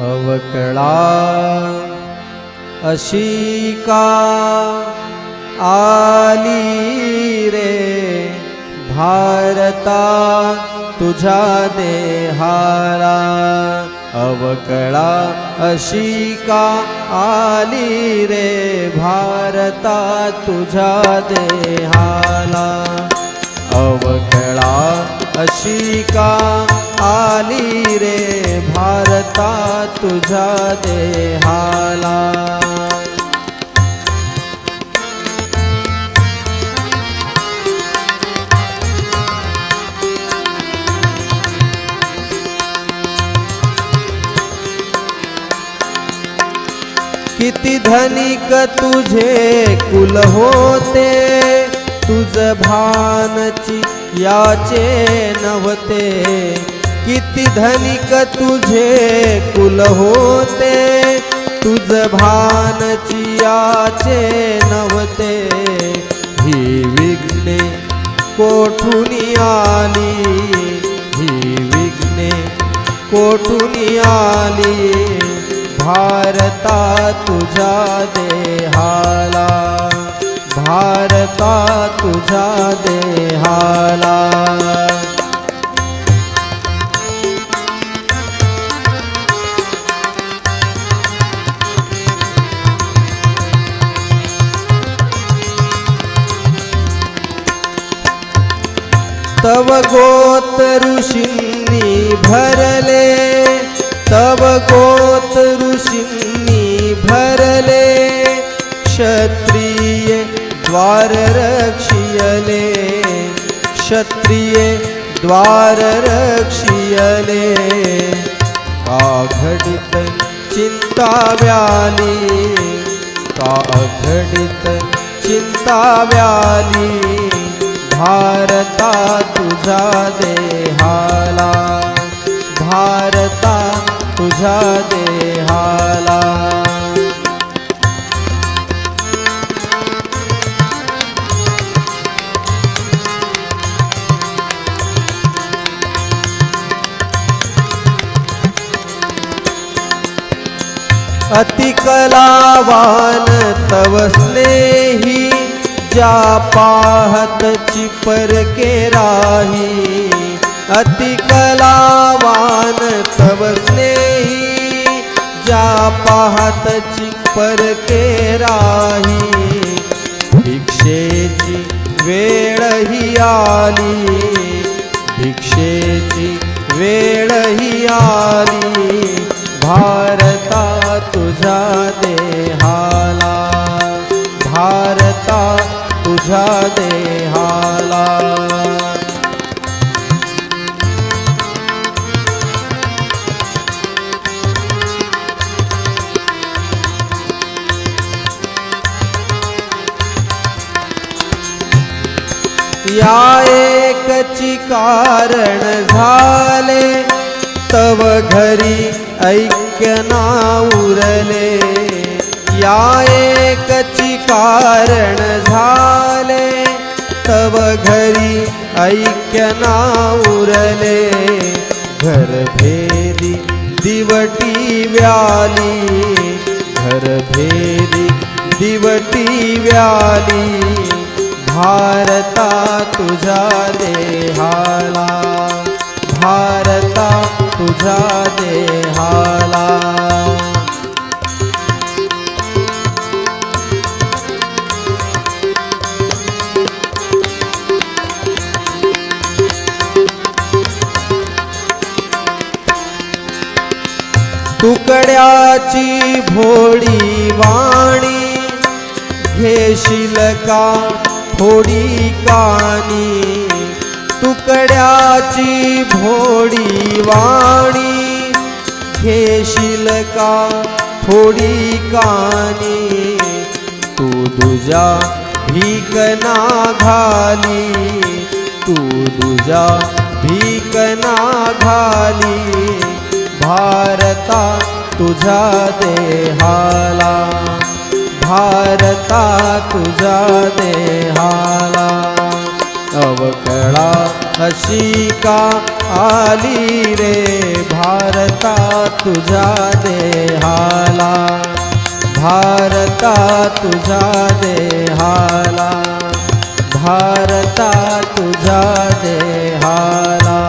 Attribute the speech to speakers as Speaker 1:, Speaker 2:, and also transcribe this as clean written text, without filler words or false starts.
Speaker 1: अवकळा अशी का आली रे भारता तुझ्या देहाला, अवकळा अशी का आली रे भारता तुझ्या देहाला, अवकळा अशी का आली रे भारता तुझ्या देहाला. किती धनिक तुझे कुल होते, तुझ भानची याचे नव्हते. किती धनिक तुझे कुल होते, तुझ भानची याचे नव्हते. ही विघ्ने कोठून आली, ही विघ्ने कोठून आली भारता तुझ्या देहाला, भारता तुझ्या देहाला. तव गोत ऋषींनी भरले, तव गोत ऋषींनी भरले. क्षत्रिय द्वार रक्षियले, क्षत्रिय द्वार रक्षियले. का घडित चिंता व्याली, का घडित चिंता व्याली भारता तुझ्या देहाला, भारता तुझ्या देहाला. अति कलावान तव स्नेही, ज्या पाहत चिपर के राही. अति कलावान तव स्नेही, ज्या पाहत चिपर के राही. भिक्षेची वेळ ही आली, भिक्षेची वेळ ही आली भारता तुझ्या देहाला, भारता तुझ्या देहाला. या एकची कारण झाले, तव घरी ऐक्य ना उरले. या एकची कारण झाले, तव घरी ऐक्य ना उरले. घरभेदी दिवटी व्याली, घरभेदी दिवटी व्याली भारता तुझ्या देहाला, भारता तुझ्या देहाला. तुकड्याची भोळी वाणी, घेशील का थोडी कानी. तुकड्याची भोळी वाणी, घेशील का थोडी कानी. तू तुझ्या भीक ना घाली, तू तुझ्या भीक ना घाली भारता तुझ्या देहाला, भारता तुझ्या देहाला. अवकळा अशी का आली रे भारता तुझ्या देहाला, भारता तुझ्या देहाला, भारता तुझ्या देहाला.